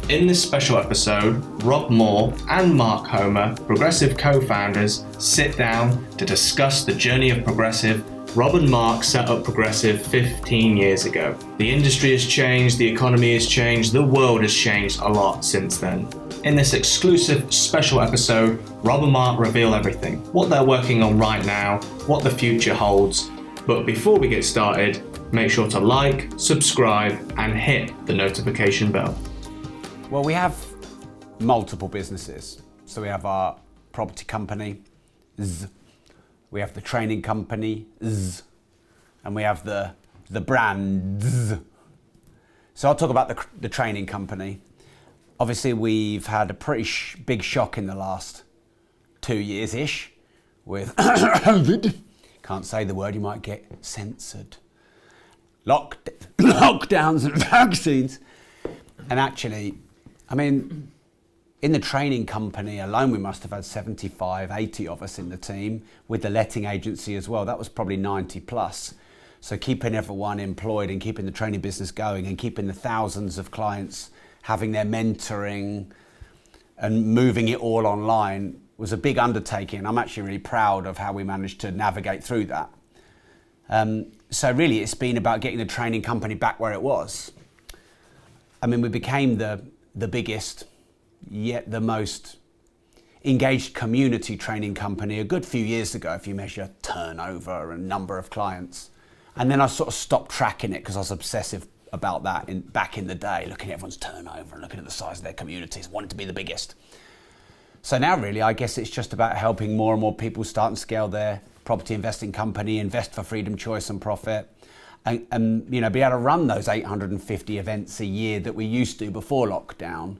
In this special episode, Rob Moore and Mark Homer, Progressive co-founders, sit down to discuss the journey of Progressive. Rob and Mark set up Progressive 15 years ago. The industry has changed, the economy has changed, the world has changed a lot since then. In this exclusive special episode, Rob and Mark reveal everything, what they're working on right now, what the future holds. But before we get started, make sure to like, subscribe, and hit the notification bell. Well, we have multiple businesses. So we have our property company, Z. We have the training company, Z. And we have the brand, Z. So I'll talk about the training company. Obviously, we've had a pretty big shock in the last 2 years-ish with COVID. Can't say the word, you might get censored. Lockdowns and vaccines. And actually, I mean, in the training company alone, we must have had 75, 80 of us in the team, with the letting agency as well. That was probably 90 plus. So keeping everyone employed and keeping the training business going and keeping the thousands of clients having their mentoring and moving it all online was a big undertaking. I'm actually really proud of how we managed to navigate through that. So really, it's been about getting the training company back where it was. I mean, we became the biggest, yet the most engaged community training company a good few years ago, if you measure turnover and number of clients. And then I sort of stopped tracking it because I was obsessive about that back in the day, looking at everyone's turnover and looking at the size of their communities, wanting to be the biggest. So now really, I guess it's just about helping more and more people start and scale their property investing company, invest for freedom, choice and profit. And you know, be able to run those 850 events a year that we used to before lockdown,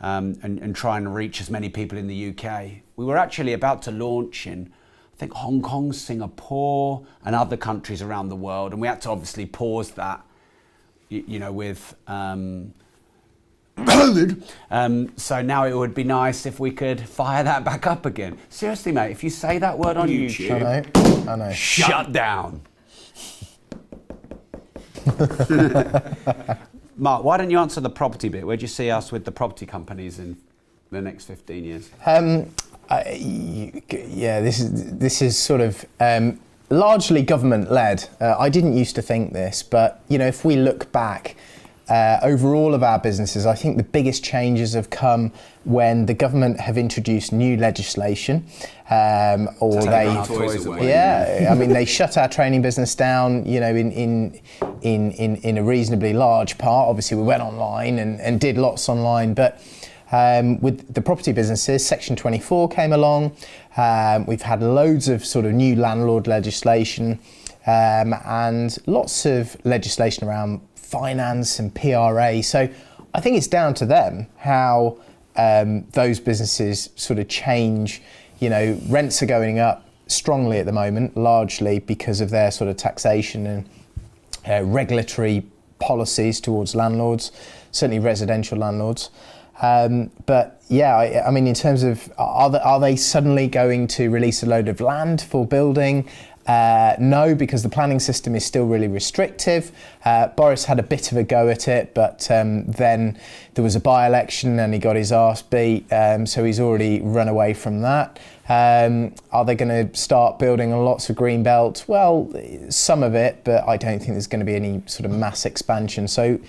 and try and reach as many people in the UK. We were actually about to launch in, I think, Hong Kong, Singapore, and other countries around the world, and we had to obviously pause that, you know, with COVID. So now it would be nice if we could fire that back up again. Seriously, mate, if you say that word on YouTube, I know. Shut down. Mark, why don't you answer the property bit? Where do you see us with the property companies in the next 15 years? This is sort of largely government-led. I didn't used to think this, but you know, if we look back over all of our businesses, I think the biggest changes have come when the government have introduced new legislation, I mean, they shut our training business down, you know, in a reasonably large part. Obviously, we went online and did lots online, but with the property businesses, Section 24 came along. We've had loads of sort of new landlord legislation, and lots of legislation around finance and PRA. So I think it's down to them how those businesses sort of change. You know, rents are going up strongly at the moment, largely because of their sort of taxation and regulatory policies towards landlords, certainly residential landlords. But yeah, I mean, in terms of, are they suddenly going to release a load of land for building? No, because the planning system is still really restrictive. Boris had a bit of a go at it, but then there was a by-election and he got his arse beat, so he's already run away from that. Are they going to start building on lots of green belt? Well, some of it, but I don't think there's going to be any sort of mass expansion. So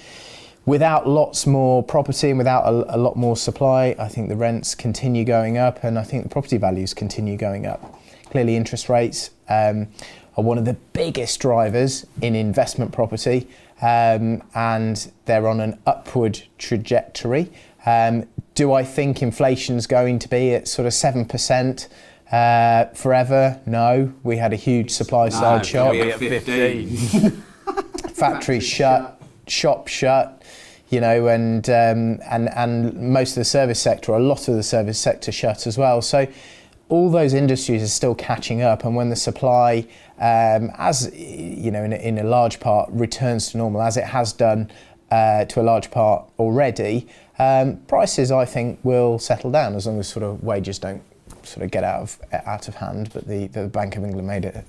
without lots more property and without a lot more supply, I think the rents continue going up, and I think the property values continue going up. Clearly, interest rates are one of the biggest drivers in investment property, and they're on an upward trajectory. Do I think inflation's going to be at sort of 7% forever? No. We had a huge supply side shock. We at 15. Factories shut, shops shut, you know, and most of the service sector, a lot of the service sector shut as well. So all those industries are still catching up, and when the supply, as you know, in a large part returns to normal, as it has done to a large part already, prices I think will settle down as long as sort of wages don't sort of get out of hand. But the Bank of England made a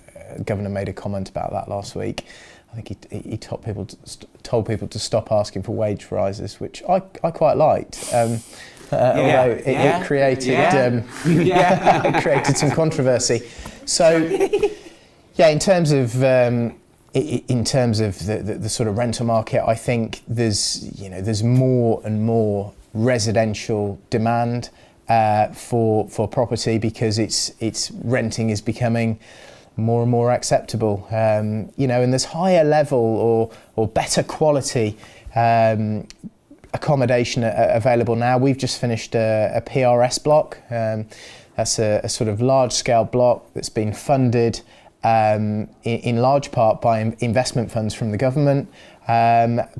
governor made a comment about that last week. I think he told people to stop asking for wage rises, which I quite liked. Although it created it created some controversy. So in terms of the sort of rental market, I think there's more and more residential demand for property, because it's renting is becoming more and more acceptable, and there's higher level or better quality accommodation available now. We've just finished a PRS block. That's a sort of large scale block that's been funded in large part by investment funds from the government,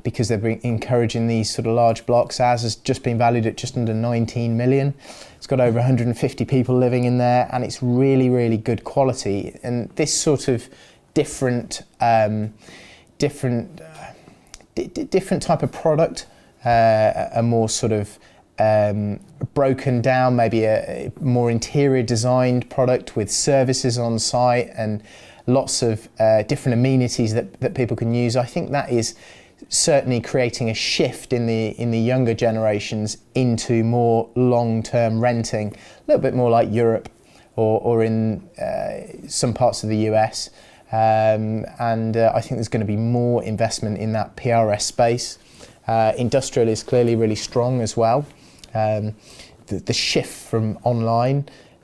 because they've been encouraging these sort of large blocks. Ours has just been valued at just under 19 million. It's got over 150 people living in there, and it's really, really good quality. And this sort of different type of product, a more sort of broken down, maybe a more interior designed product with services on site and lots of different amenities that people can use. I think that is certainly creating a shift in the younger generations into more long-term renting, a little bit more like Europe or in some parts of the US. And I think there's going to be more investment in that PRS space. Industrial is clearly really strong as well. The shift from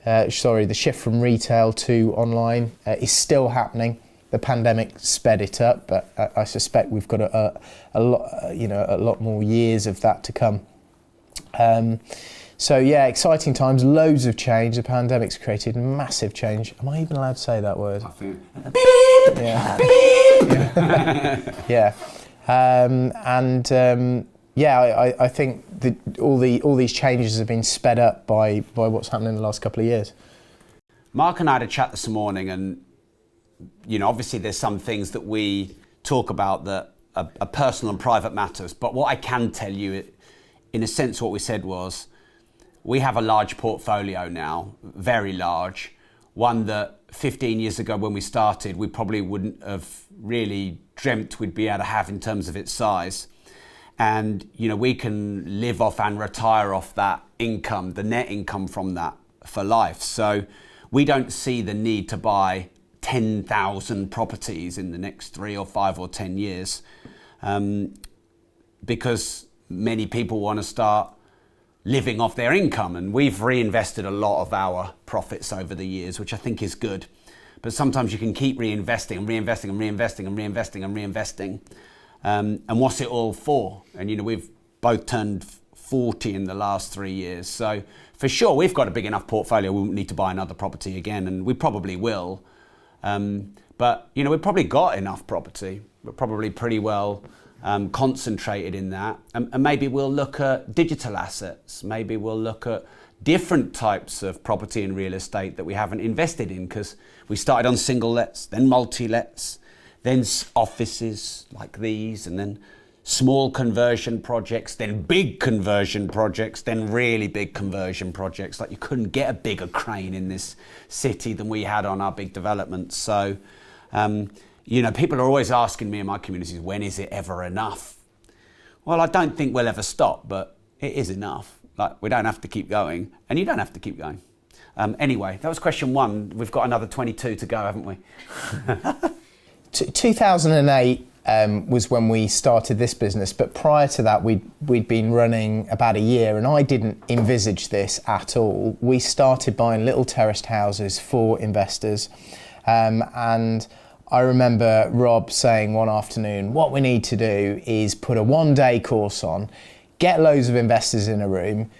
the shift from retail to online is still happening. The pandemic sped it up, but I suspect we've got a lot more years of that to come. So exciting times, loads of change. The pandemic's created massive change. Am I even allowed to say that word? I think. I think that all these changes have been sped up by what's happened in the last couple of years. Mark and I had a chat this morning, and obviously there's some things that we talk about that are personal and private matters. But what I can tell you, in a sense, what we said was, we have a large portfolio now, very large, one that 15 years ago when we started, we probably wouldn't have really dreamt we'd be able to have in terms of its size. And, we can live off and retire off that income, the net income from that, for life. So we don't see the need to buy 10,000 properties in the next 3 or 5 or 10 years, because many people want to start living off their income. And we've reinvested a lot of our profits over the years, which I think is good. But sometimes you can keep reinvesting and reinvesting and reinvesting and reinvesting and reinvesting. And what's it all for? And, we've both turned 40 in the last 3 years. So for sure, we've got a big enough portfolio. We won't need to buy another property again, and we probably will. But, we've probably got enough property. We're probably pretty well concentrated in that. And maybe we'll look at digital assets. Maybe we'll look at different types of property and real estate that we haven't invested in, because we started on single lets, then multi-lets, then offices like these, and then small conversion projects, then big conversion projects, then really big conversion projects. Like, you couldn't get a bigger crane in this city than we had on our big developments. So, people are always asking me in my communities, when is it ever enough? Well, I don't think we'll ever stop, but it is enough. Like, we don't have to keep going, and you don't have to keep going. Anyway, that was question 1. We've got another 22 to go, haven't we? 2008 was when we started this business, but prior to that we'd been running about a year, and I didn't envisage this at all. We started buying little terraced houses for investors, and I remember Rob saying one afternoon, what we need to do is put a 1-day course on, get loads of investors in a room,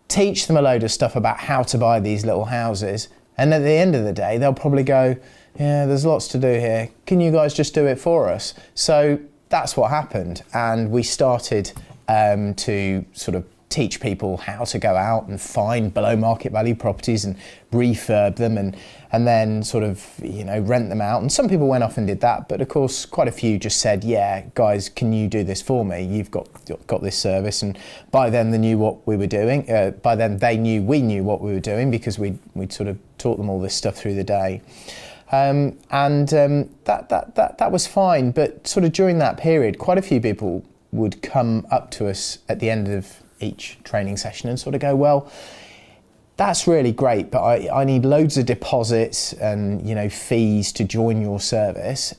teach them a load of stuff about how to buy these little houses, and at the end of the day they'll probably go, yeah, there's lots to do here. Can you guys just do it for us? So that's what happened. And we started to sort of teach people how to go out and find below market value properties and refurb them and then sort of, rent them out. And some people went off and did that. But of course, quite a few just said, yeah, guys, can you do this for me? You've got this service. And by then they knew what we were doing. By then we knew what we were doing, because we'd sort of taught them all this stuff through the day. That was fine. But sort of during that period, quite a few people would come up to us at the end of each training session and sort of go, well, that's really great, but I need loads of deposits and, you know, fees to join your service.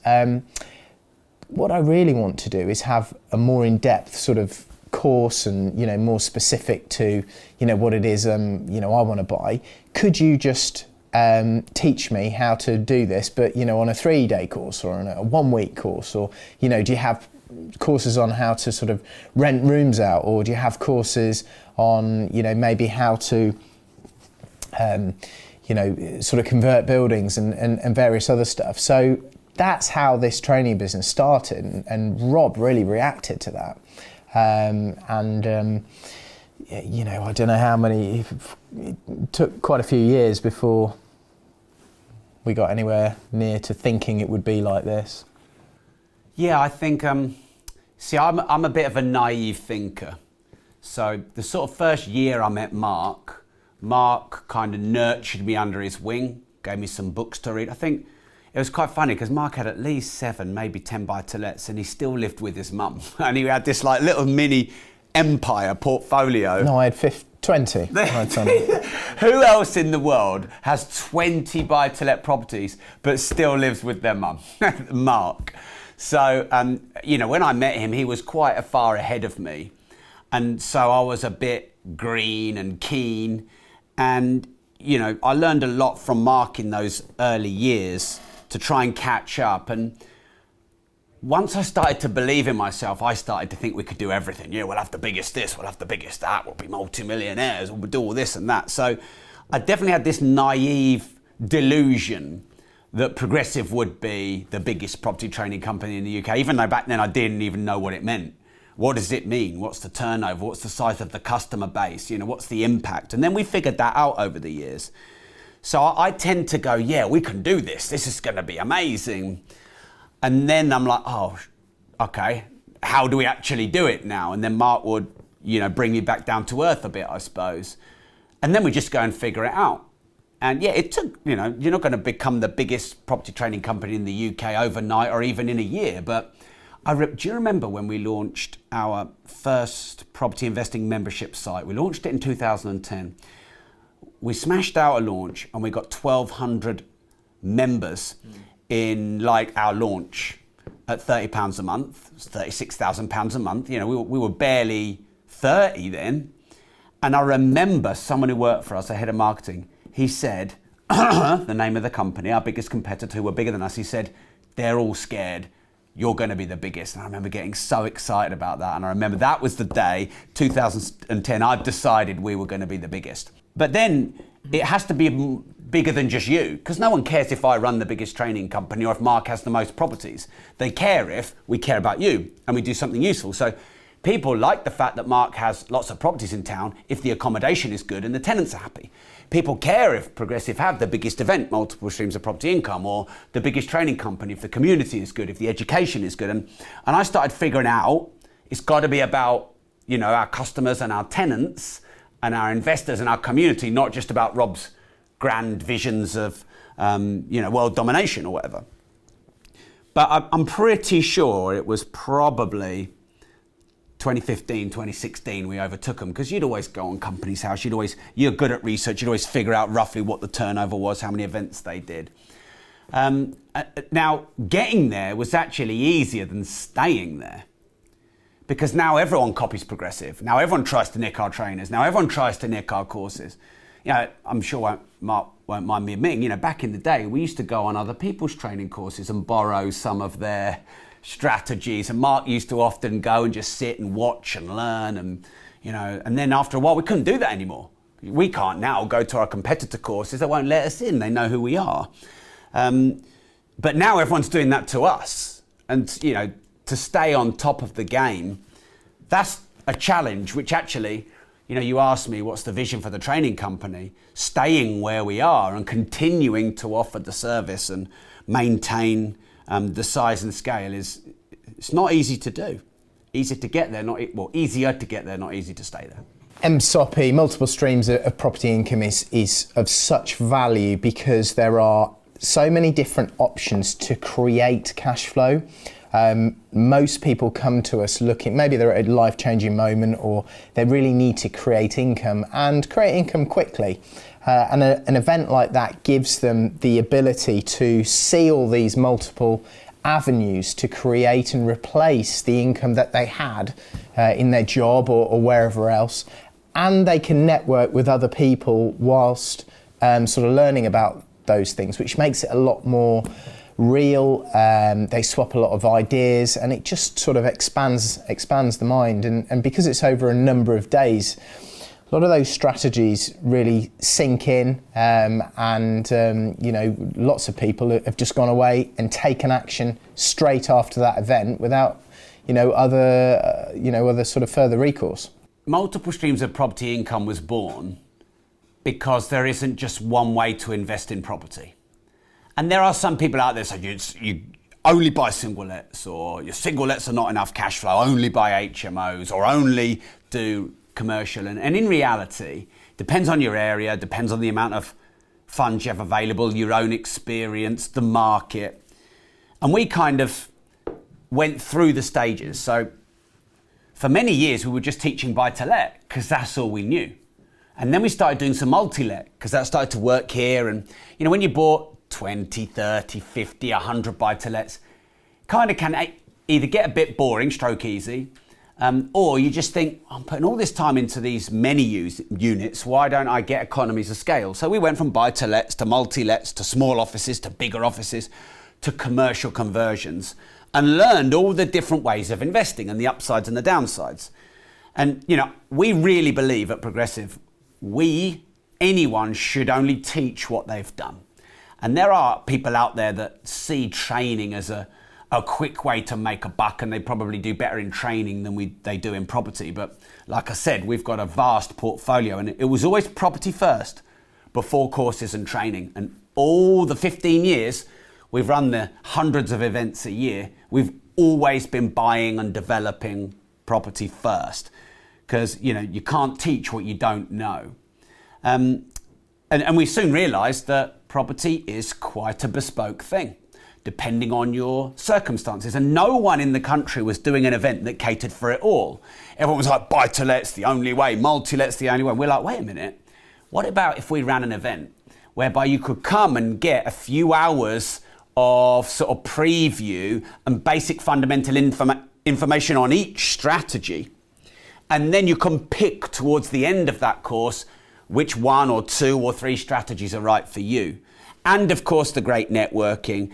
What I really want to do is have a more in-depth sort of course and, you know, more specific to, you know, what it is, you know, I want to buy. Could you just teach me how to do this, but, you know, on a 3-day course or on a 1-week course? Or, you know, do you have courses on how to sort of rent rooms out? Or do you have courses on, you know, maybe how to, you know, sort of convert buildings and various other stuff? So that's how this training business started, and Rob really reacted to that. You know, I don't know how many, it took quite a few years before we got anywhere near to thinking it would be like this. Yeah, I think, see, I'm a bit of a naive thinker. So the sort of first year I met Mark kind of nurtured me under his wing, gave me some books to read. I think it was quite funny because Mark had at least 7, maybe 10 buy-to-lets, and he still lived with his mum. And he had this like little mini empire portfolio. No, I had 20. Who else in the world has 20 buy-to-let properties but still lives with their mum? Mark. So, you know, when I met him, he was quite far ahead of me. And so I was a bit green and keen. And, you know, I learned a lot from Mark in those early years to try and catch up. And once I started to believe in myself, I started to think we could do everything. Yeah, we'll have the biggest this, we'll have the biggest that, we'll be multimillionaires, we'll do all this and that. So I definitely had this naive delusion that Progressive would be the biggest property training company in the UK, even though back then I didn't even know what it meant. What does it mean? What's the turnover? What's the size of the customer base? You know, what's the impact? And then we figured that out over the years. So I tend to go, yeah, we can do this. This is going to be amazing. And then I'm like, oh, okay, how do we actually do it now? And then Mark would, you know, bring me back down to earth a bit, I suppose. And then we just go and figure it out. And yeah, it took, you know, you're not going to become the biggest property training company in the UK overnight or even in a year. But do you remember when we launched our first property investing membership site? We launched it in 2010. We smashed out a launch and we got 1,200 members in like our launch at £30 a month. It's £36,000 a month. You know, we were barely 30 then. And I remember someone who worked for us, the head of marketing, he said, the name of the company, our biggest competitor who were bigger than us, he said, they're all scared. You're going to be the biggest. And I remember getting so excited about that. And I remember that was the day, 2010, I'd decided we were going to be the biggest. But then it has to be bigger than just you, because no one cares if I run the biggest training company or if Mark has the most properties. They care if we care about you and we do something useful. So people like the fact that Mark has lots of properties in town if the accommodation is good and the tenants are happy. People care if Progressive have the biggest event, multiple streams of property income, or the biggest training company if the community is good, if the education is good. And I started figuring out it's got to be about, you know, our customers and our tenants and our investors and our community, not just about Rob's grand visions of, you know, world domination or whatever. But I'm pretty sure it was probably 2015, 2016, we overtook them, because you'd always go on Companies House, you're good at research, you'd always figure out roughly what the turnover was, how many events they did. Now, getting there was actually easier than staying there, because now everyone copies Progressive. Now everyone tries to nick our trainers. Now everyone tries to nick our courses. You know, I'm sure Mark won't mind me admitting, you know, back in the day, we used to go on other people's training courses and borrow some of their strategies. And Mark used to often go and just sit and watch and learn. And, you know, and then after a while, we couldn't do that anymore. We can't now go to our competitor courses. They won't let us in. They know who we are. But now everyone's doing that to us. And, you know, to stay on top of the game, that's a challenge, which actually, you know, you asked me what's the vision for the training company. Staying where we are and continuing to offer the service and maintain the size and scale it's not easy to do. Easy to get there, easier to get there, not easy to stay there. MSOP, multiple streams of property income, is of such value because there are so many different options to create cash flow. Most people come to us looking, maybe they're at a life-changing moment or they really need to create income and create income quickly. And an event like that gives them the ability to see all these multiple avenues to create and replace the income that they had in their job or wherever else. And they can network with other people whilst sort of learning about those things, which makes it a lot more real. They swap a lot of ideas and it just sort of expands the mind. And because it's over a number of days, a lot of those strategies really sink in, lots of people have just gone away and taken action straight after that event without, other sort of further recourse. Multiple streams of property income was born because there isn't just one way to invest in property. And there are some people out there saying you only buy single lets, or your single lets are not enough cash flow, only buy HMOs, or only do commercial. And in reality, depends on your area, depends on the amount of funds you have available, your own experience, the market. And we kind of went through the stages. So for many years, we were just teaching buy to let because that's all we knew. And then we started doing some multi-let because that started to work here. And, when you bought 20, 30, 50, 100 buy to lets, kind of can either get a bit boring, stroke easy, or you just think, I'm putting all this time into these many units, why don't I get economies of scale? So we went from buy to lets to multi-lets to small offices to bigger offices to commercial conversions and learned all the different ways of investing and the upsides and the downsides. And, we really believe at Progressive, anyone should only teach what they've done. And there are people out there that see training as a quick way to make a buck, and they probably do better in training than they do in property. But like I said, we've got a vast portfolio, and it was always property first before courses and training. And all the 15 years we've run the hundreds of events a year, we've always been buying and developing property first, because you can't teach what you don't know. And we soon realised that property is quite a bespoke thing, depending on your circumstances. And no one in the country was doing an event that catered for it all. Everyone was like, buy to let's the only way, multi-let's the only way. We're like, wait a minute, what about if we ran an event whereby you could come and get a few hours of sort of preview and basic fundamental information on each strategy, and then you can pick towards the end of that course which one or two or three strategies are right for you. And of course, the great networking.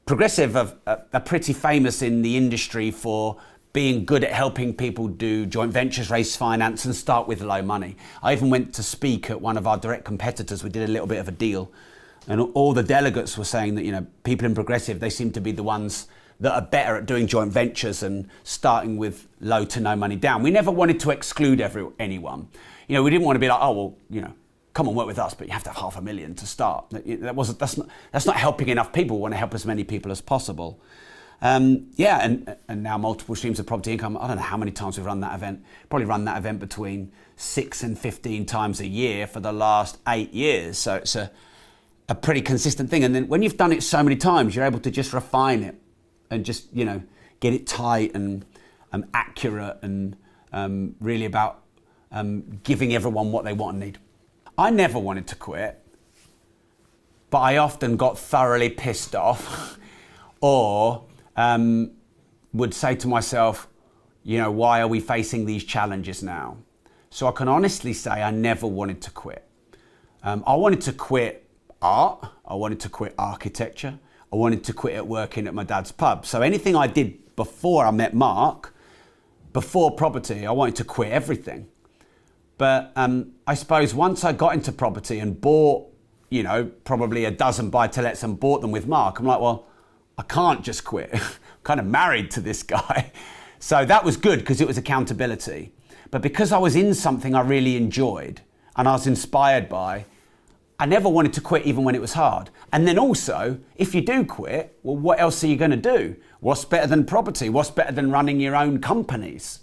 Progressive are pretty famous in the industry for being good at helping people do joint ventures, raise finance and start with low money. I even went to speak at one of our direct competitors. We did a little bit of a deal, and all the delegates were saying that, people in Progressive, they seem to be the ones that are better at doing joint ventures and starting with low to no money down. We never wanted to exclude anyone. We didn't want to be like, oh, well, come and work with us, but you have to have $500,000 to start. That's not helping enough people. We want to help as many people as possible. And now multiple streams of property income. I don't know how many times we've run that event. Probably run that event between 6 and 15 times a year for the last 8 years. So it's a pretty consistent thing. And then when you've done it so many times, you're able to just refine it and just, get it tight and accurate and really about giving everyone what they want and need. I never wanted to quit, but I often got thoroughly pissed off or would say to myself, why are we facing these challenges now? So I can honestly say I never wanted to quit. I wanted to quit art. I wanted to quit architecture. I wanted to quit working at my dad's pub. So anything I did before I met Mark, before property, I wanted to quit everything. But I suppose once I got into property and bought, probably a dozen buy-to-lets and bought them with Mark, I'm like, well, I can't just quit. I'm kind of married to this guy. So that was good because it was accountability. But because I was in something I really enjoyed and I was inspired by, I never wanted to quit even when it was hard. And then also, if you do quit, well, what else are you going to do? What's better than property? What's better than running your own companies?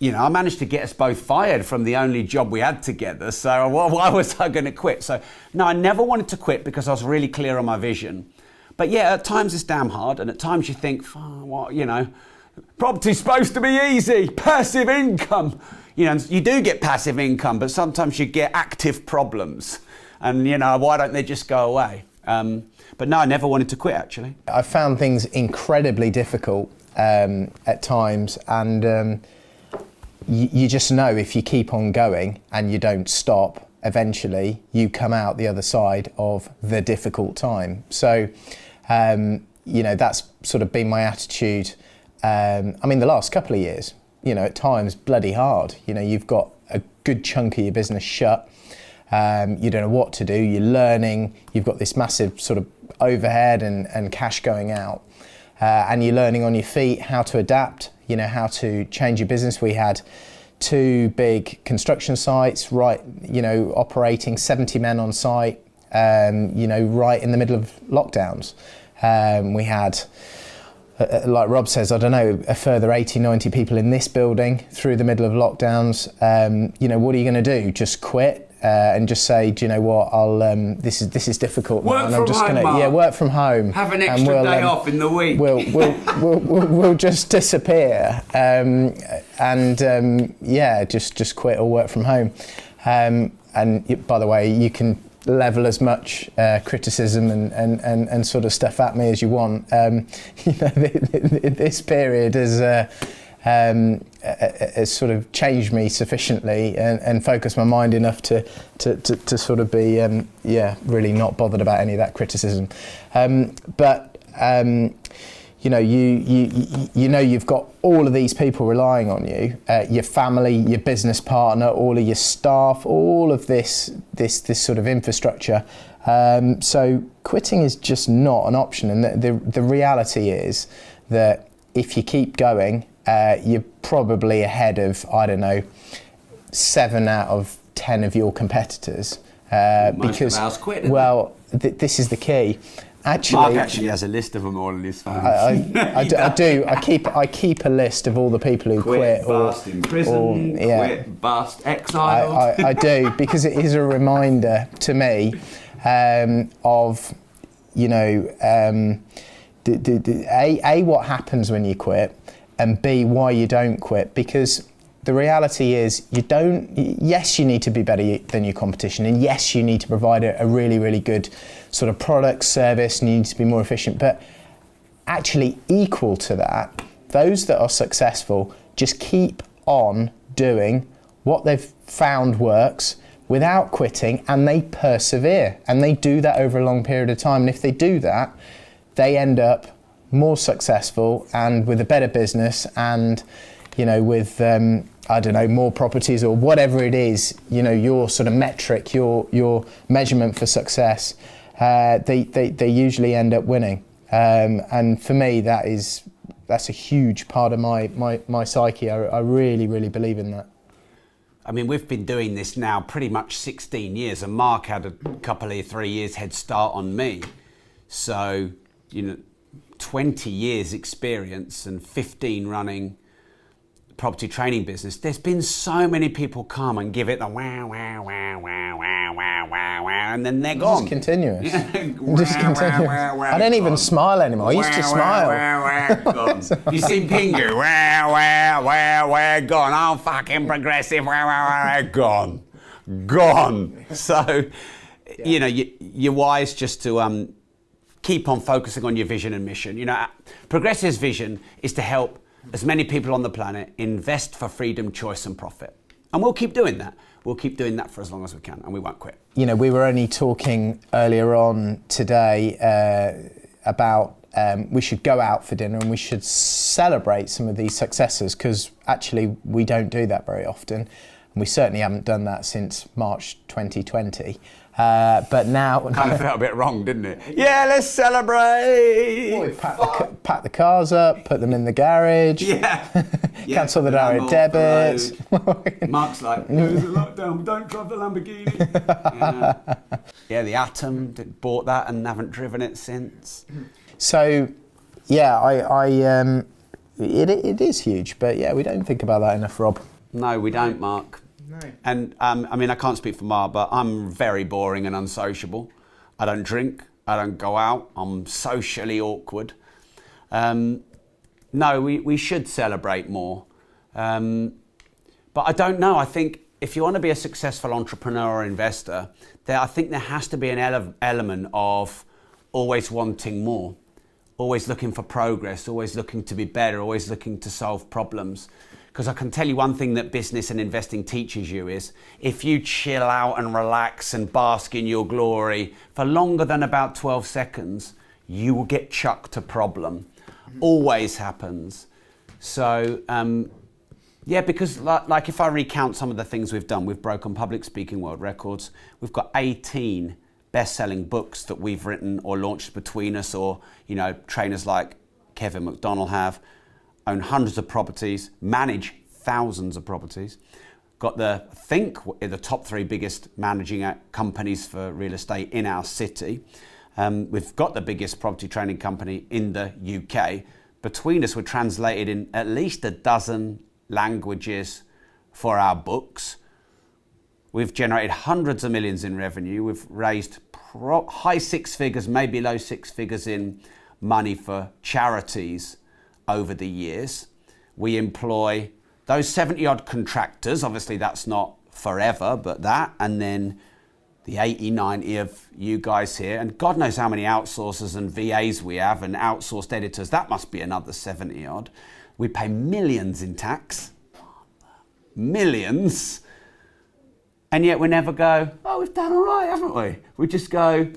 I managed to get us both fired from the only job we had together. So why was I going to quit? So no, I never wanted to quit because I was really clear on my vision. But yeah, at times it's damn hard. And at times you think, property's supposed to be easy, passive income. You do get passive income, but sometimes you get active problems. And, why don't they just go away? But no, I never wanted to quit, actually. I found things incredibly difficult at times, and you just know if you keep on going and you don't stop, eventually you come out the other side of the difficult time. So, that's sort of been my attitude. The last couple of years, at times bloody hard. You've got a good chunk of your business shut. You don't know what to do. You're learning. You've got this massive sort of overhead and cash going out. And you're learning on your feet how to adapt, how to change your business. We had 2 big construction sites, operating 70 men on site, right in the middle of lockdowns. We had, like Rob says, I don't know, a further 80, 90 people in this building through the middle of lockdowns. What are you going to do? Just quit? And just say, do you know what? This is difficult. Work and from I'm just home, gonna Mark. work from home. Have an extra day off in the week. We'll just disappear, just quit or work from home. And by the way, you can level as much criticism and sort of stuff at me as you want. This period has sort of changed me sufficiently and focused my mind enough to sort of be really not bothered about any of that criticism. You've got all of these people relying on you, your family, your business partner, all of your staff, all of this sort of infrastructure. So quitting is just not an option. And the reality is that if you keep going, you're probably ahead of, 7 out of 10 of your competitors. Most of ours quit, this is the key. Mark actually has a list of them all in his phone. I do. I keep a list of all the people who quit bust, in prison, quit, bust, exiled. I do, because it is a reminder to me of, A, what happens when you quit, and B, why you don't quit. Because the reality is yes, you need to be better than your competition, and yes, you need to provide a really, really good sort of product, service, and you need to be more efficient. But actually equal to that, those that are successful just keep on doing what they've found works without quitting, and they persevere, and they do that over a long period of time. And if they do that, they end up more successful and with a better business, and with more properties or whatever it is, your sort of metric, your measurement for success. They usually end up winning, and for me that's a huge part of my psyche. I really, really believe in that. I mean, we've been doing this now pretty much 16 years, and Mark had a couple of 3 years head start on me. So, 20 years experience and 15 running property training business. There's been so many people come and give it the wow, wow, wow, wow, wow, wow, wow, wow, and then they're gone. Just continuous. Yeah. Just continuous. I don't even smile anymore. I used to smile. Gone. You see Pingu, wow, wow, wow, wow, gone. I'm fucking progressive, wow, wow, wow, gone. So, you're wise just to keep on focusing on your vision and mission. Progressive's vision is to help as many people on the planet invest for freedom, choice and profit. And we'll keep doing that. We'll keep doing that for as long as we can, and we won't quit. We were only talking earlier on today about we should go out for dinner and we should celebrate some of these successes, because actually we don't do that very often. And we certainly haven't done that since March 2020. But now... Kind of felt a bit wrong, didn't it? Yeah, let's celebrate! Well, we pack the cars up, put them in the garage. Yeah. Cancel the direct debit. Mark's like, there's a lockdown, don't drive the Lamborghini. Yeah, the Atom, bought that and haven't driven it since. So, yeah, it is huge, but yeah, we don't think about that enough, Rob. No, we don't, Mark. No. And I mean, I can't speak for Mark, but I'm very boring and unsociable. I don't drink. I don't go out. I'm socially awkward. No, we should celebrate more. But I don't know. I think if you want to be a successful entrepreneur or investor, I think there has to be an element of always wanting more, always looking for progress, always looking to be better, always looking to solve problems. Because I can tell you one thing that business and investing teaches you is if you chill out and relax and bask in your glory for longer than about 12 seconds, you will get chucked a problem. Always happens. So, yeah, because like if I recount some of the things we've done, we've broken public speaking world records. We've got 18 best-selling books that we've written or launched between us, or, you know, trainers like Kevin McDonald have, own hundreds of properties, manage thousands of properties. Got the top 3 biggest managing companies for real estate in our city. We've got the biggest property training company in the UK. Between us, we're translated in at least a dozen languages for our books. We've generated hundreds of millions in revenue. We've raised high 6 figures, maybe low 6 figures in money for charities over the years. We employ those 70 odd contractors. Obviously that's not forever, but that, and then the 80, 90 of you guys here, and God knows how many outsourcers and VAs we have and outsourced editors. That must be another 70 odd. We pay millions in tax. Millions. And yet we never go, oh, we've done all right, haven't we? We just go,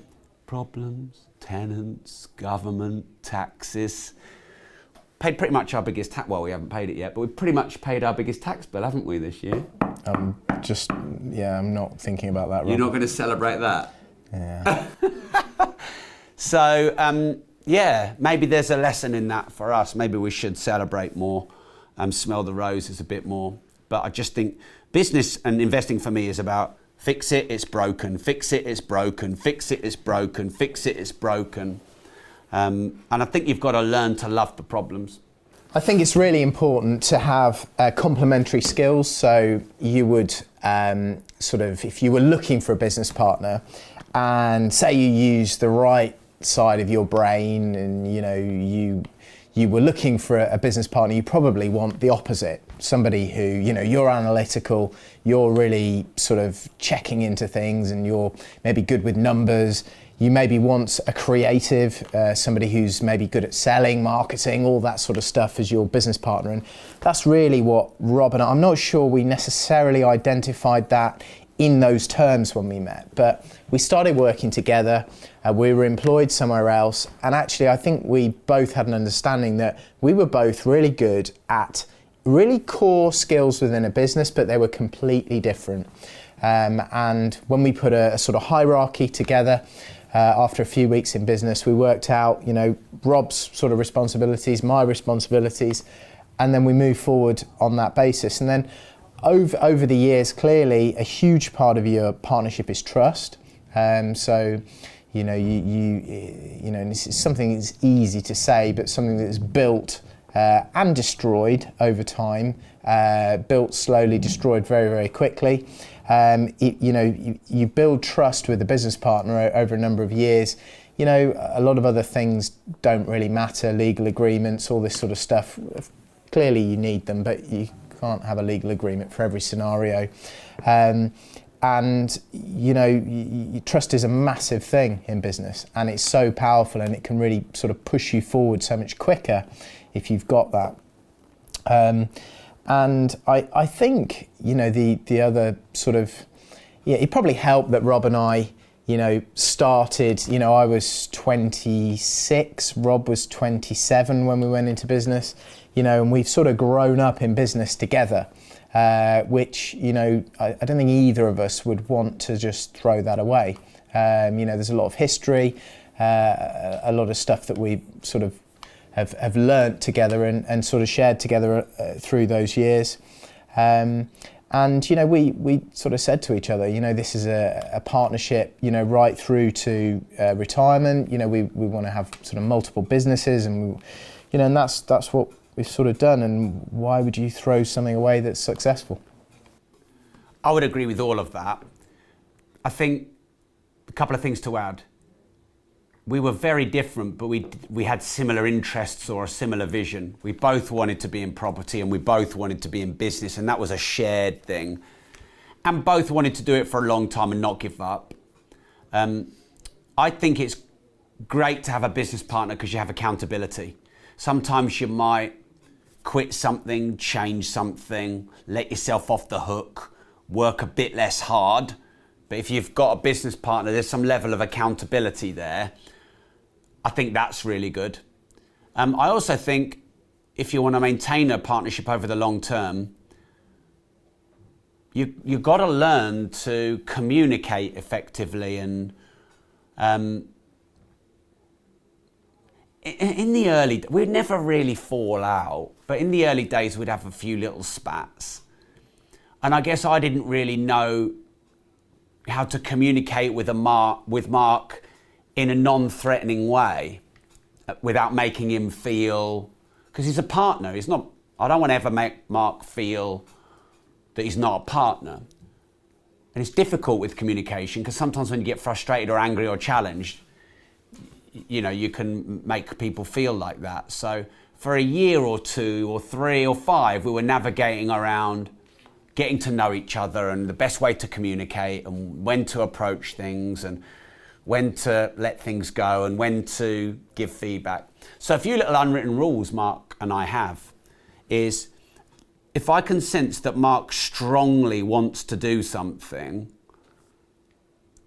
problems, tenants, government, taxes. Paid pretty much our biggest tax, well, we haven't paid it yet, but we've pretty much paid our biggest tax bill, haven't we, this year? I'm not thinking about that. You're not going to celebrate that? Yeah. So, yeah, maybe there's a lesson in that for us. Maybe we should celebrate more, smell the roses a bit more. But I just think business and investing for me is about fix it, it's broken, fix it, it's broken, fix it, it's broken, fix it, it's broken. And I think you've got to learn to love the problems. I think it's really important to have complementary skills. So you would if you were looking for a business partner and say you use the right side of your brain and, you know, you were looking for a business partner, you probably want the opposite. Somebody who, you know, you're analytical, you're really sort of checking into things and you're maybe good with numbers. You maybe want a creative, somebody who's maybe good at selling, marketing, all that sort of stuff as your business partner. And that's really what Rob and I'm not sure we necessarily identified that in those terms when we met, but we started working together. We were employed somewhere else. And actually, I think we both had an understanding that we were both really good at really core skills within a business, but they were completely different. And when we put a sort of hierarchy together, after a few weeks in business, we worked out, you know, Rob's sort of responsibilities, my responsibilities, and then we moved forward on that basis. And then over the years, clearly, a huge part of your partnership is trust. So, you know, you know, and this is something that's easy to say, but something that's built and destroyed over time, built slowly, destroyed very, very quickly. You build trust with a business partner over a number of years. You know, a lot of other things don't really matter, legal agreements, all this sort of stuff. Clearly you need them, but you can't have a legal agreement for every scenario. And, you know, trust is a massive thing in business, and it's so powerful, and it can really sort of push you forward so much quicker if you've got that. And I think, you know, the other sort of, yeah, it probably helped that Rob and I, you know, started, you know, I was 26, Rob was 27 when we went into business, you know, and we've sort of grown up in business together, which, you know, I don't think either of us would want to just throw that away. You know, there's a lot of history, a lot of stuff that we sort of have learnt together and sort of shared together through those years. And, you know, we sort of said to each other, you know, this is a partnership, you know, right through to retirement. You know, we want to have sort of multiple businesses, and, you know, and that's what sort of done, and why would you throw something away that's successful? I would agree with all of that. I think a couple of things to add. We were very different, but we had similar interests or a similar vision. We both wanted to be in property and we both wanted to be in business, and that was a shared thing. And both wanted to do it for a long time and not give up. I think it's great to have a business partner because you have accountability. Sometimes you might quit something, change something, let yourself off the hook, work a bit less hard. But if you've got a business partner, there's some level of accountability there. I think that's really good. I also think if you want to maintain a partnership over the long term, you've got to learn to communicate effectively. And in the early, we'd never really fall out, but in the early days we'd have a few little spats. And I guess I didn't really know how to communicate with Mark in a non-threatening way without making him feel, because he's a partner. I don't want to ever make Mark feel that he's not a partner. And it's difficult with communication because sometimes when you get frustrated or angry or challenged, you can make people feel like that. So for a year or 2 or 3 or 5, we were navigating around getting to know each other and the best way to communicate and when to approach things and when to let things go and when to give feedback. So a few little unwritten rules Mark and I have is if I can sense that Mark strongly wants to do something,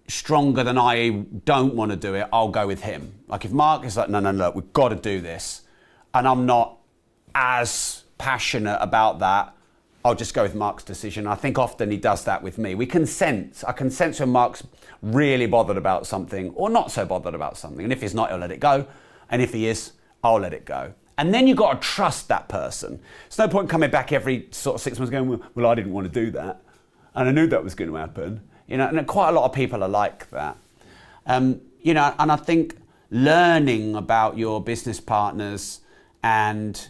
stronger than I don't want to do it, I'll go with him. Like if Mark is like, no, we've got to do this, and I'm not as passionate about that, I'll just go with Mark's decision. I think often he does that with me. I can sense when Mark's really bothered about something or not so bothered about something. And if he's not, he'll let it go. And if he is, I'll let it go. And then you've got to trust that person. There's no point coming back every sort of 6 months going, well, I didn't want to do that. And I knew that was going to happen. And quite a lot of people are like that. And I think learning about your business partners and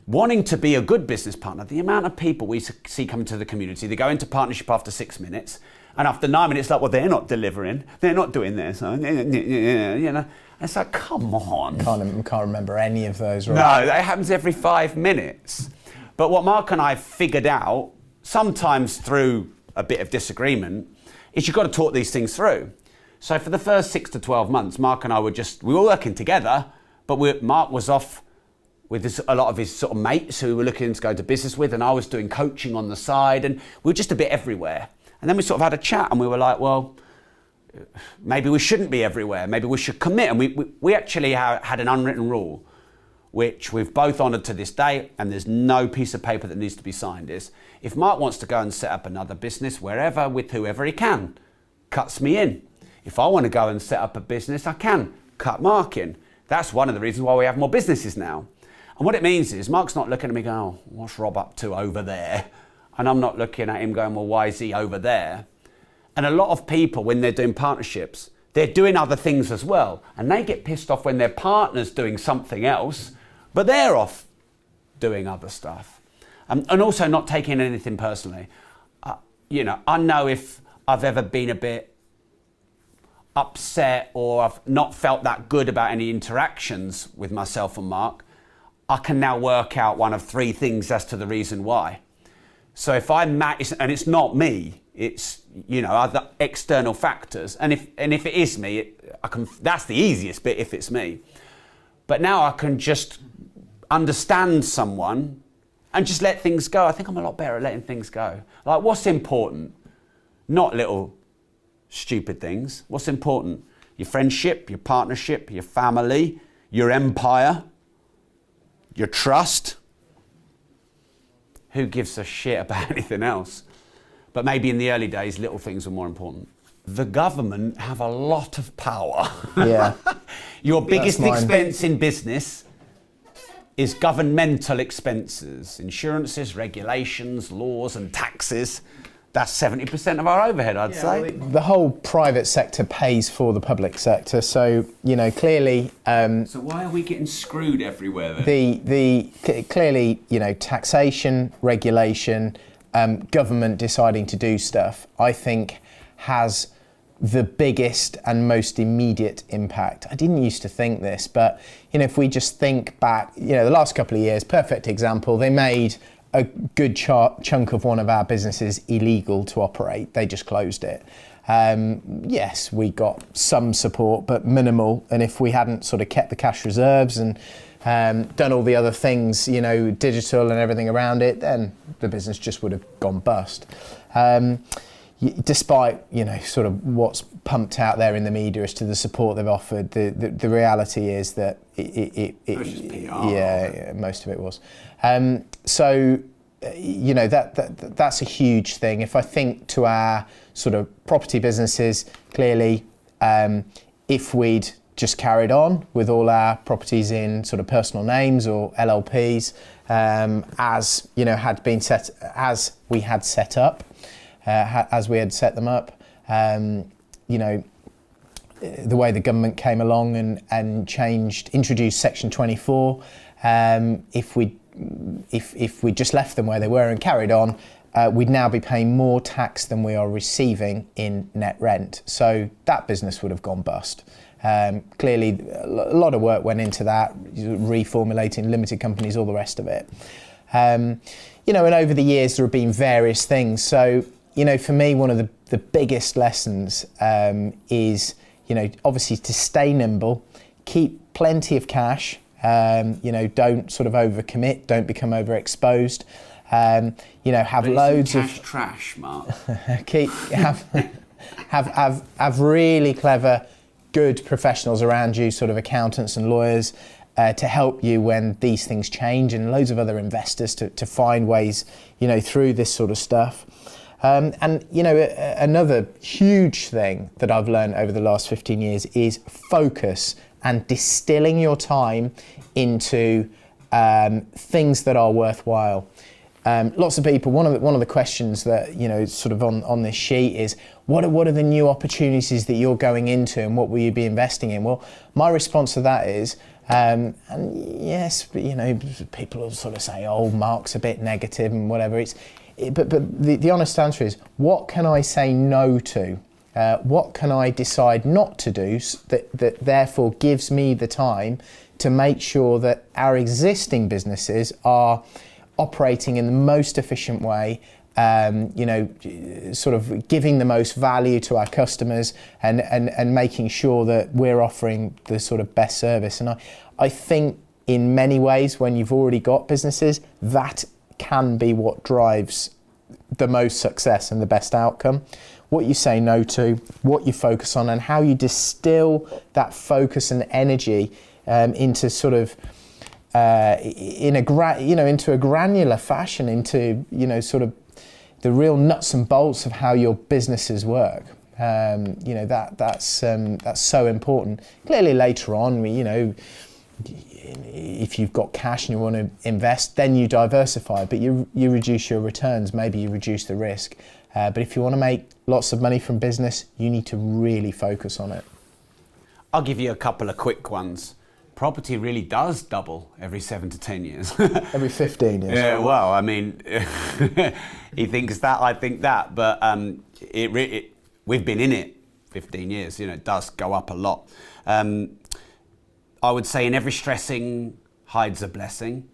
wanting to be a good business partner, the amount of people we see coming to the community, they go into partnership after 6 minutes, and after 9 minutes, like, well, they're not delivering, they're not doing this, It's like, come on. Can't remember any of those, right? No, that happens every 5 minutes. But what Mark and I figured out, sometimes through a bit of disagreement, is you've got to talk these things through. So for the first 6 to 12 months, Mark and I we were working together, but Mark was off with a lot of his sort of mates who we were looking to go to business with, and I was doing coaching on the side, and we were just a bit everywhere. And then we sort of had a chat, and we were like, well, maybe we shouldn't be everywhere. Maybe we should commit. And we actually had an unwritten rule, which we've both honoured to this day, and there's no piece of paper that needs to be signed, is if Mark wants to go and set up another business wherever with whoever he can, cuts me in. If I want to go and set up a business, I can cut Mark in. That's one of the reasons why we have more businesses now. And what it means is Mark's not looking at me going, oh, what's Rob up to over there? And I'm not looking at him going, well, why is he over there? And a lot of people, when they're doing partnerships, they're doing other things as well. And they get pissed off when their partner's doing something else, but they're off doing other stuff. And also not taking anything personally. I know if I've ever been a bit upset or I've not felt that good about any interactions with myself and Mark, I can now work out one of 3 things as to the reason why. So if I'm mad, and it's not me, it's other external factors. And if it is me, that's the easiest bit if it's me. But now I can just understand someone and just let things go. I think I'm a lot better at letting things go. Like, what's important? Not little stupid things. What's important? Your friendship, your partnership, your family, your empire, your trust. Who gives a shit about anything else? But maybe in the early days, little things were more important. The government have a lot of power. Yeah. Your biggest expense in business is governmental expenses, insurances, regulations, laws and taxes. that's 70% of our overhead, I'd say. The whole private sector pays for the public sector, so clearly. So why are we getting screwed everywhere then? Clearly, taxation, regulation, government deciding to do stuff, I think, has the biggest and most immediate impact. I didn't used to think this, but if we just think back, the last couple of years, perfect example, they made a good chunk of one of our businesses illegal to operate. They just closed it. Yes, we got some support, but minimal. And if we hadn't sort of kept the cash reserves and done all the other things, digital and everything around it, then the business just would have gone bust. Despite sort of what's pumped out there in the media as to the support they've offered, the reality is that it was just PR. Yeah, most of it was. So that's a huge thing. If I think to our sort of property businesses, clearly, if we'd just carried on with all our properties in sort of personal names or LLPs, as we had set up. As we had set them up, the way the government came along and introduced Section 24, if we just left them where they were and carried on, we'd now be paying more tax than we are receiving in net rent. So that business would have gone bust. Clearly, a lot of work went into that, reformulating limited companies, all the rest of it. And over the years there have been various things. So, for me, one of the biggest lessons is, obviously to stay nimble, keep plenty of cash, don't sort of overcommit, don't become overexposed, have loads of cash trash, Mark. have really clever, good professionals around you, sort of accountants and lawyers, to help you when these things change, and loads of other investors to find ways, through this sort of stuff. Another huge thing that I've learned over the last 15 years is focus and distilling your time into things that are worthwhile. Lots of people, one of the questions that, sort of on this sheet is, what are the new opportunities that you're going into and what will you be investing in? Well, my response to that is, and yes, but, people will sort of say, oh, Mark's a bit negative and whatever. But the honest answer is, what can I say no to? What can I decide not to do that therefore gives me the time to make sure that our existing businesses are operating in the most efficient way, sort of giving the most value to our customers and making sure that we're offering the sort of best service. And I think in many ways, when you've already got businesses, that can be what drives the most success and the best outcome. What you say no to, what you focus on, and how you distill that focus and energy into sort of into a granular fashion, into sort of the real nuts and bolts of how your businesses work. That's so important. Clearly, later on, if you've got cash and you want to invest, then you diversify, but you reduce your returns, maybe you reduce the risk. But if you want to make lots of money from business, you need to really focus on it. I'll give you a couple of quick ones. Property really does double every 7 to 10 years. Every 15 years. Yeah, well, I mean, he thinks that, I think that, but we've been in it 15 years, it does go up a lot. I would say in every stressing hides a blessing.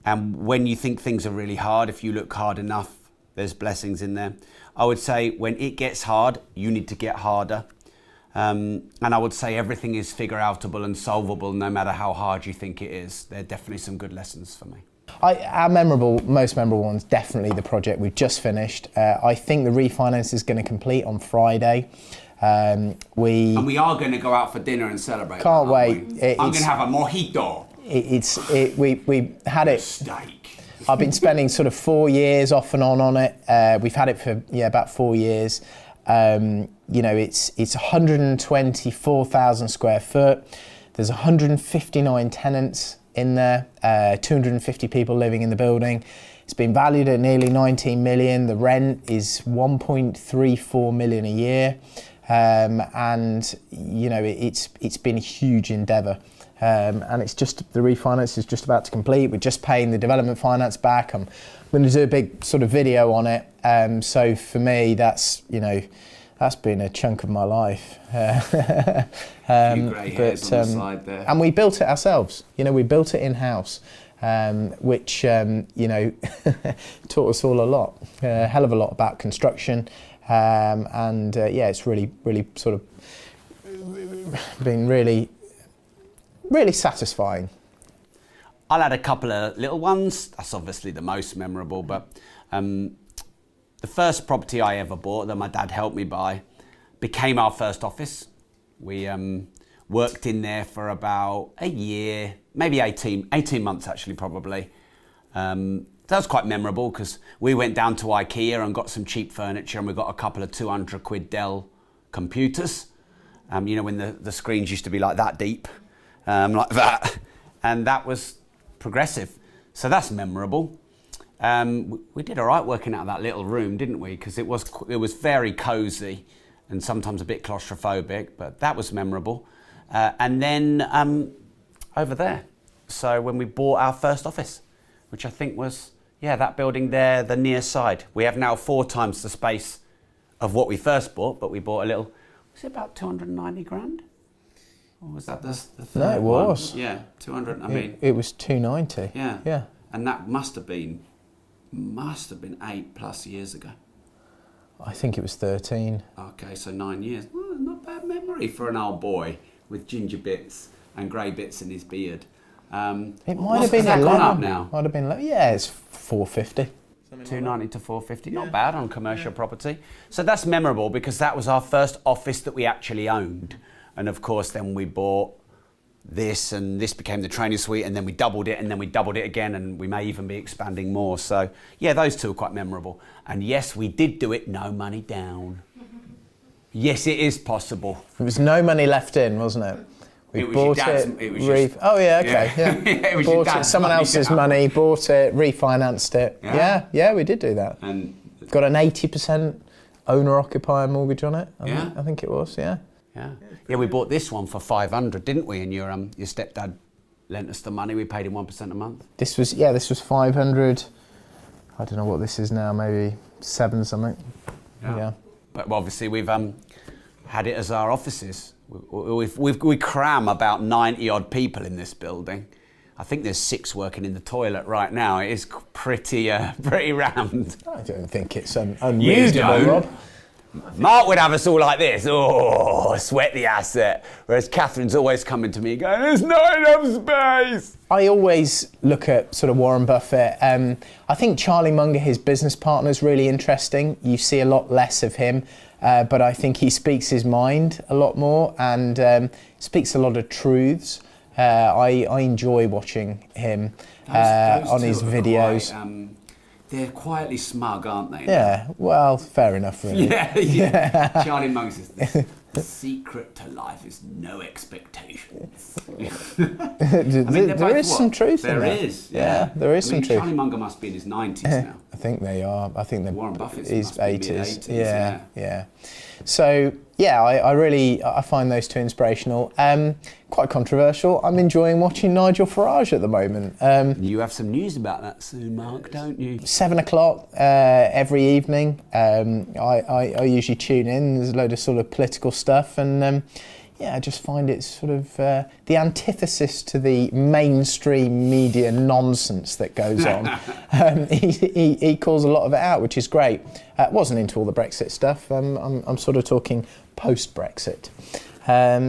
And when you think things are really hard, if you look hard enough, there's blessings in there. I would say when it gets hard, you need to get harder. And I would say everything is figure-outable and solvable no matter how hard you think it is. There are definitely some good lessons for me. Our most memorable one's definitely the project we've just finished. I think the refinance is going to complete on Friday. And we are going to go out for dinner and celebrate. Can't wait. I'm going to have a mojito. We had it. Steak. I've been spending sort of 4 years off and on it. We've had it for about 4 years. It's 124,000 square foot. There's 159 tenants in there, 250 people living in the building. It's been valued at nearly 19 million. The rent is 1.34 million a year. And you know, it's been a huge endeavour. And it's just, the refinance is just about to complete. We're just paying the development finance back. I'm going to do a big sort of video on it. So for me, that's, you know, that's been a chunk of my life. A few grey hairs on the side there. And we built it ourselves. You know, we built it in-house, which, you know, taught us all a lot, a hell of a lot about construction. Yeah, it's really sort of been really satisfying. I'll add a couple of little ones. That's obviously the most memorable, but the first property I ever bought that my dad helped me buy became our first office. We worked in there for about a year, maybe 18 months actually, probably. That was quite memorable because we went down to IKEA and got some cheap furniture, and we got a couple of 200 quid Dell computers. You know, when the screens used to be like that deep, like that. And that was progressive. So that's memorable. We did all right working out of that little room, didn't we? Because it was very cosy and sometimes a bit claustrophobic, but that was memorable. And then over there, so when we bought our first office, which I think was, yeah, that building there, the near side. We have now 4 times the space of what we first bought, but we bought a little, was it about 290 grand? Or was that the third No, it was. one? Yeah, 200, I mean. It was 290. Yeah. Yeah. And that must have been 8+ years ago. I think it was 13. Okay, so 9 years. Well, not bad memory for an old boy with ginger bits and grey bits in his beard. It might have been 11. Gone up now? Might have been, yeah, it's 450. 290 to 450, not bad on commercial property. So that's memorable because that was our first office that we actually owned. And of course, then we bought this, and this became the training suite, and then we doubled it, and then we doubled it again, and we may even be expanding more. So yeah, those two are quite memorable. And yes, we did do it, no money down. Yes, it is possible. There was no money left in, wasn't it? We bought it. Oh yeah, okay, yeah. It bought it. Someone else's money. Bought it, refinanced it. Yeah, we did do that. And got an 80% owner-occupier mortgage on it. I think it was. Yeah. Yeah, we bought this one for 500, didn't we? And your stepdad lent us the money. We paid him 1% a month. This was 500. I don't know what this is now. Maybe 7 something. Yeah. But obviously we've had it as our offices. We cram about 90 odd people in this building. I think there's 6 working in the toilet right now. It is pretty rammed. I don't think it's unreasonable, Rob. Mark would have us all like this, sweat the asset. Whereas Catherine's always coming to me going, there's not enough space. I always look at sort of Warren Buffett. I think Charlie Munger, his business partner, is really interesting. You see a lot less of him, but I think he speaks his mind a lot more and speaks a lot of truths. I enjoy watching him those on his videos. Quite, they're quietly smug, aren't they? Yeah, well, fair enough, really. Yeah. Charlie Munger says, the secret to life is no expectations. There is some truth in that. There is, yeah. There is some truth. Charlie Munger must be in his 90s now. I think they are. I think Warren Buffett's his must be 80s. mid-80s, Yeah. So yeah, I find those two inspirational. Quite controversial. I'm enjoying watching Nigel Farage at the moment. You have some news about that soon, Mark, don't you? 7:00 every evening. I usually tune in. There's a load of sort of political stuff, and I just find it sort of the antithesis to the mainstream media nonsense that goes on. He calls a lot of it out, which is great. Wasn't into all the Brexit stuff. I'm sort of talking post-Brexit.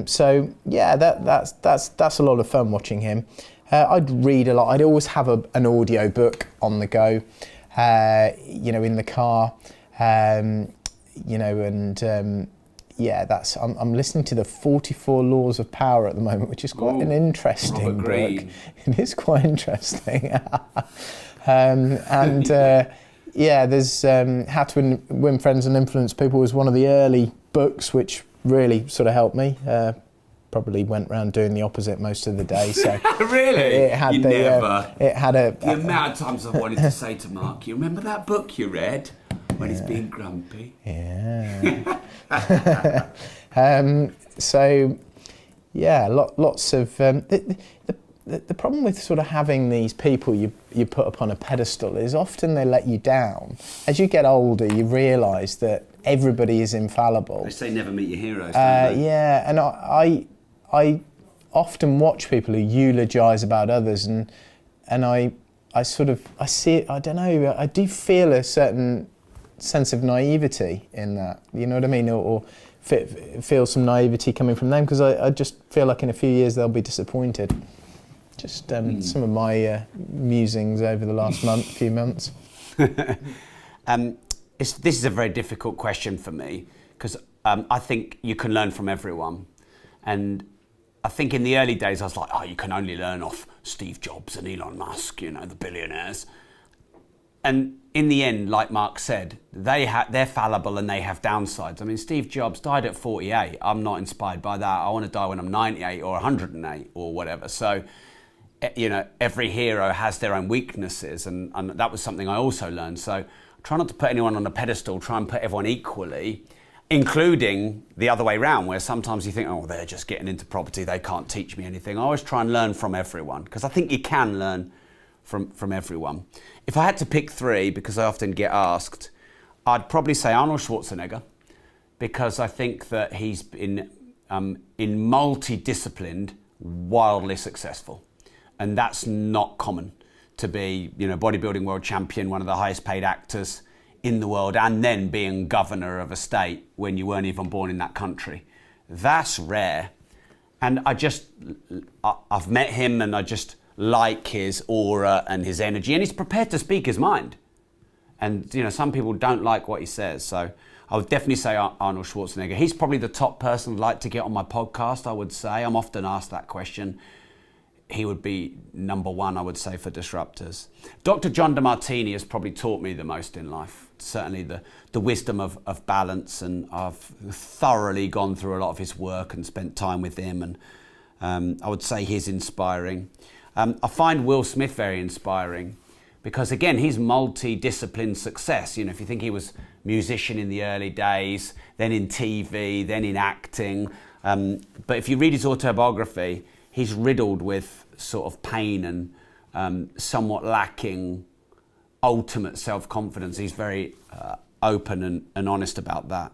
So yeah, that's a lot of fun watching him. I'd read a lot. I'd always have an audio book on the go, in the car, and I'm listening to the 44 Laws of Power at the moment, which is quite an interesting book. It is quite interesting. There's How to Win Friends and Influence People was one of the early books which really sort of helped me. probably went around doing the opposite most of the day. So Really? it had The amount of times I've wanted to say to Mark, you remember that book you read when he's being grumpy? Yeah. So, yeah, lots of... The problem with sort of having these people you put up on a pedestal is often they let you down. As you get older, you realise that everybody is infallible. They say never meet your heroes, don't they? Yeah, and I often watch people who eulogise about others, and I see it. I don't know. I do feel a certain sense of naivety in that. You know what I mean? Or feel some naivety coming from them, because I just feel like in a few years they'll be disappointed. Just some of my musings over the last few months. This is a very difficult question for me, because I think you can learn from everyone. And I think in the early days I was like, oh, you can only learn off Steve Jobs and Elon Musk, the billionaires. And in the end, like Mark said, they're fallible and they have downsides. I mean, Steve Jobs died at 48. I'm not inspired by that. I want to die when I'm 98 or 108 or whatever. So, every hero has their own weaknesses, and that was something I also learned. So try not to put anyone on a pedestal, try and put everyone equally, including the other way around, where sometimes you think, oh, they're just getting into property, they can't teach me anything. I always try and learn from everyone, because I think you can learn from everyone. If I had to pick three, because I often get asked, I'd probably say Arnold Schwarzenegger, because I think that he's been in multi-disciplined, wildly successful. And that's not common, to be, bodybuilding world champion, one of the highest paid actors in the world, and then being governor of a state when you weren't even born in that country. That's rare. And I've met him, and I just like his aura and his energy, and he's prepared to speak his mind. And, some people don't like what he says. So I would definitely say Arnold Schwarzenegger. He's probably the top person I'd like to get on my podcast, I would say. I'm often asked that question. He would be number one, I would say, for disruptors. Dr. John DeMartini has probably taught me the most in life. Certainly the wisdom of balance, and I've thoroughly gone through a lot of his work and spent time with him, and I would say he's inspiring. I find Will Smith very inspiring, because again, he's multi-discipline success. If you think he was musician in the early days, then in TV, then in acting. But if you read his autobiography, he's riddled with sort of pain and somewhat lacking ultimate self-confidence. He's very open and honest about that.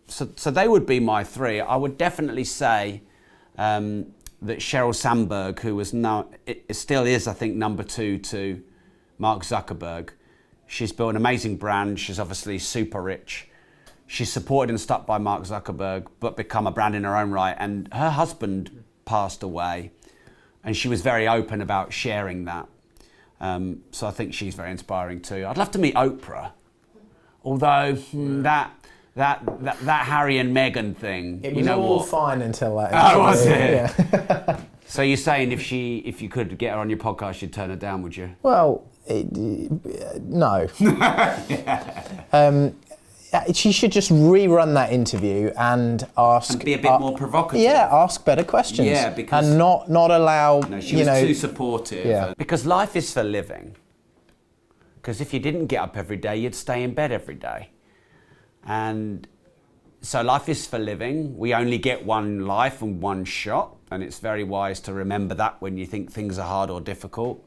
So they would be my three. I would definitely say that Sheryl Sandberg, who was still is, I think, number two to Mark Zuckerberg. She's built an amazing brand. She's obviously super rich. She's supported and stuck by Mark Zuckerberg, but become a brand in her own right. And her husband passed away, and she was very open about sharing that. So I think she's very inspiring too. I'd love to meet Oprah, although that Harry and Meghan thing, it was all fine until that. Oh, was it? Yeah. So you're saying if you could get her on your podcast, you'd turn her down, would you? Well, no. She should just rerun that interview and ask... And be a bit more provocative. Yeah, ask better questions. Yeah, because... And not allow... No, she was too supportive. Yeah. Because life is for living. Because if you didn't get up every day, you'd stay in bed every day. And so life is for living. We only get one life and one shot. And it's very wise to remember that when you think things are hard or difficult.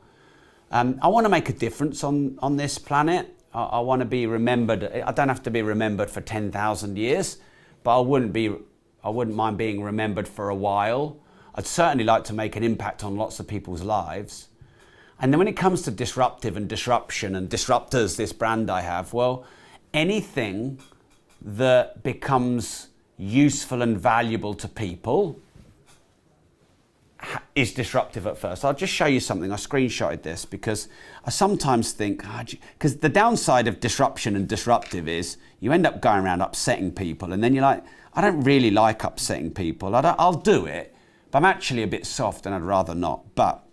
I want to make a difference on this planet. I want to be remembered. I don't have to be remembered for 10,000 years, but I wouldn't mind being remembered for a while. I'd certainly like to make an impact on lots of people's lives. And then when it comes to disruptive and disruption and disruptors, this brand I have, well, anything that becomes useful and valuable to people is disruptive at first. I'll just show you something. I screenshotted this because I sometimes think, because the downside of disruption and disruptive is you end up going around upsetting people, and then you're like, I don't really like upsetting people. I'll do it, but I'm actually a bit soft and I'd rather not. But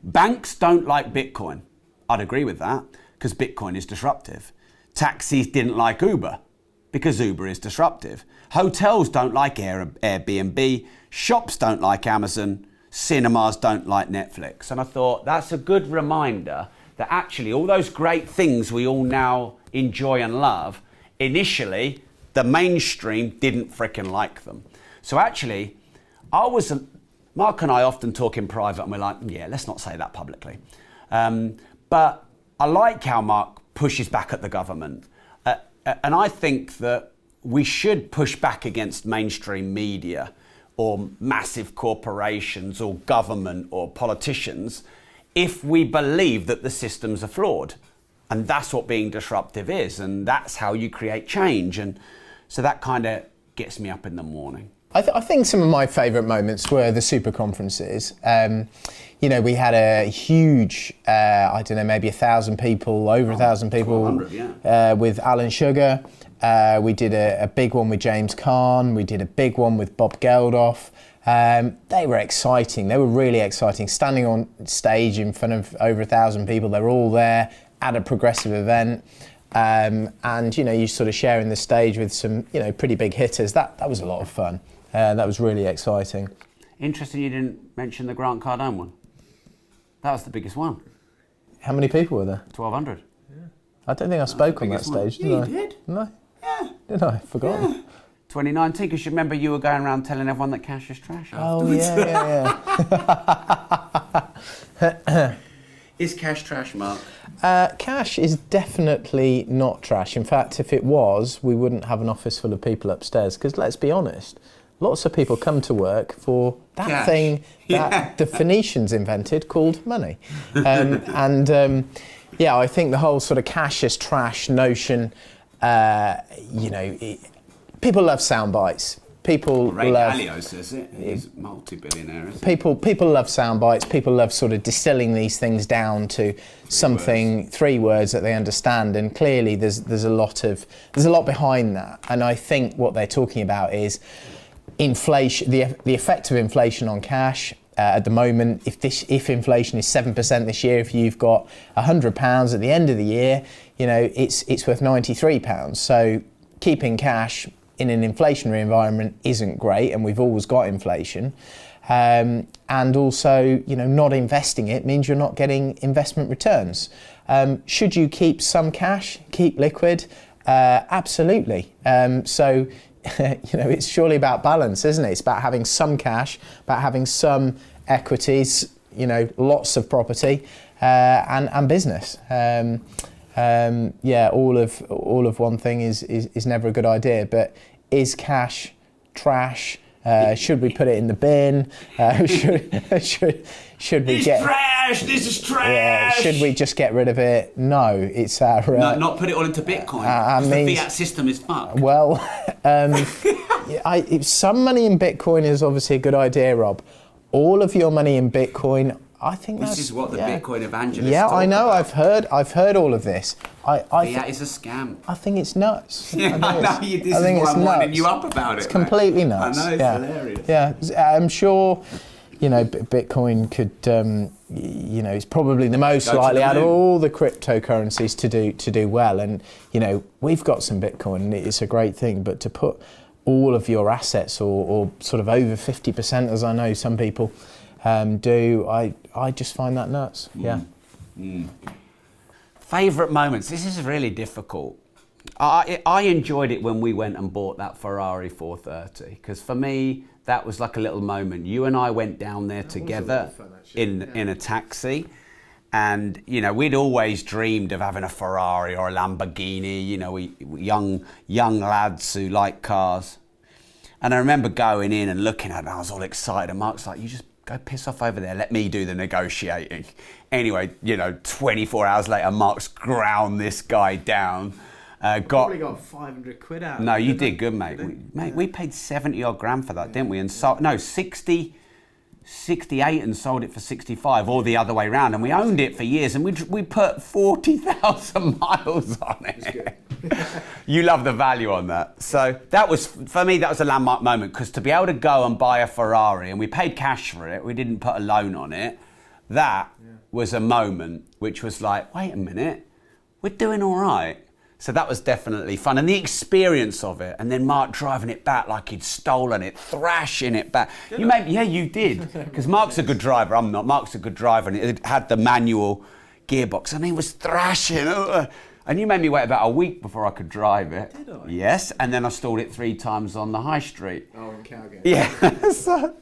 banks don't like Bitcoin. I'd agree with that, because Bitcoin is disruptive. Taxis didn't like Uber. because Uber is disruptive. Hotels don't like Airbnb, shops don't like Amazon, cinemas don't like Netflix. And I thought that's a good reminder that actually all those great things we all now enjoy and love, initially the mainstream didn't frickin' like them. So actually, Mark and I often talk in private and we're like, yeah, let's not say that publicly. But I like how Mark pushes back at the government. And I think that we should push back against mainstream media or massive corporations or government or politicians if we believe that the systems are flawed. And that's what being disruptive is. And that's how you create change. And so that kind of gets me up in the morning. I think some of my favourite moments were the super conferences. We had a huge, maybe 1,000 people, over 1,000 people with Alan Sugar. We did a big one with James Caan. We did a big one with Bob Geldof. They were exciting. They were really exciting. Standing on stage in front of over 1,000 people, they were all there at a progressive event. And you sort of sharing the stage with some, pretty big hitters. That was a lot of fun. That was really exciting. Interesting you didn't mention the Grant Cardone one. That was the biggest one. How many people were there? 1,200. Yeah. I don't think I spoke on that stage, did I? You did. No. Yeah. Did I? Forgotten. Yeah. 2019, because you remember you were going around telling everyone that cash is trash afterwards. Oh, yeah. Is cash trash, Mark? Cash is definitely not trash. In fact, if it was, we wouldn't have an office full of people upstairs. Because let's be honest, lots of people come to work for that cash thing that the Phoenicians invented called money. I think the whole sort of cash is trash notion, people love sound bites. Ray Dalio says it. He's multi-billionaire. People love sound bites. People love sort of distilling these things down to three words that they understand. And clearly, there's a lot behind that. And I think what they're talking about is inflation, the effect of inflation on cash. At the moment, if inflation is 7% this year, if you've got £100 at the end of the year, it's worth £93. So keeping cash in an inflationary environment isn't great, and we've always got inflation. And also, not investing it means you're not getting investment returns. Should you keep some cash, keep liquid? Absolutely. It's surely about balance, isn't it? It's about having some cash, about having some equities, lots of property, and business. All of one thing is never a good idea. But is cash trash? Should we put it in the bin? Should we get trash? This is trash. Should we just get rid of it? No, it's our not put it all into Bitcoin. The fiat system is fucked. Well, some money in Bitcoin is obviously a good idea, Rob. All of your money in Bitcoin, I think this is what the Bitcoin evangelists talk I know. About. I've heard all of this. Fiat is a scam. I think it's nuts. Yeah, this is why I'm winding you up about it. It's completely nuts. I know, it's hilarious. Yeah, I'm sure. Bitcoin could. It's probably the most likely out of all the cryptocurrencies to do well. And we've got some Bitcoin, and it's a great thing. But to put all of your assets, or sort of over 50%, as I know some people do, I just find that nuts. Yeah. Favourite moments. This is really difficult. I enjoyed it when we went and bought that Ferrari 430, because for me that was like a little moment. You and I went down there together in a taxi, and we'd always dreamed of having a Ferrari or a Lamborghini. We young lads who like cars. And I remember going in and looking at it, and I was all excited. And Mark's like, "You just go piss off over there. Let me do the negotiating." Anyway, 24 hours later, Mark's ground this guy down. Probably got 500 quid out. No, you did good, mate. We paid 70 odd grand for that, didn't we? And 68 and sold it for 65, or the other way around. And we owned it for years, and we put 40,000 miles on it. You love the value on that. So that was, for me, that was a landmark moment, because to be able to go and buy a Ferrari, and we paid cash for it, we didn't put a loan on it, that was a moment which was like, wait a minute, we're doing all right. So that was definitely fun, and the experience of it. And then Mark driving it back like he'd stolen it, thrashing it back. Yeah, you did, because Mark's a good driver. I'm not. Mark's a good driver, and it had the manual gearbox, and he was thrashing. And you made me wait about a week before I could drive it. Did I? Yes, and then I stalled it 3 times on the high street. Oh, in Cowgate. Yeah, so,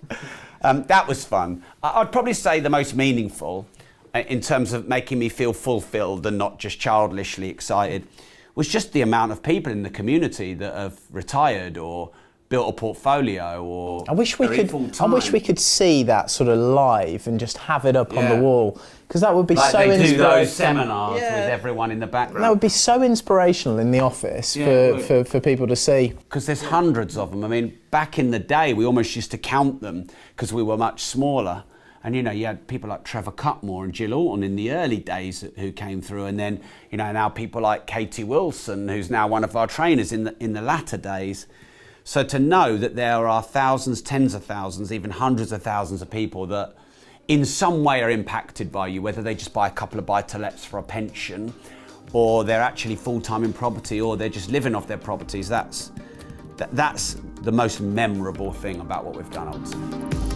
that was fun. I'd probably say the most meaningful, in terms of making me feel fulfilled and not just childishly excited, was just the amount of people in the community that have retired or built a portfolio or I wish we could see that sort of live and just have it up on the Yeah. wall, because that would be like so they do those inspirational. seminars with everyone in the background. That would be so inspirational in the office for people to see. Because there's hundreds of them. I mean, back in the day, we almost used to count them because we were much smaller. And, you know, you had people like Trevor Cutmore and Jill Orton in the early days who came through. And then, you know, now people like Katie Wilson, who's now one of our trainers in the latter days. So to know that there are thousands, tens of thousands, even hundreds of thousands of people that in some way are impacted by you, whether they just buy a couple of buy-to-lets for a pension, or they're actually full-time in property, or they're just living off their properties, that's the most memorable thing about what we've done, I would say.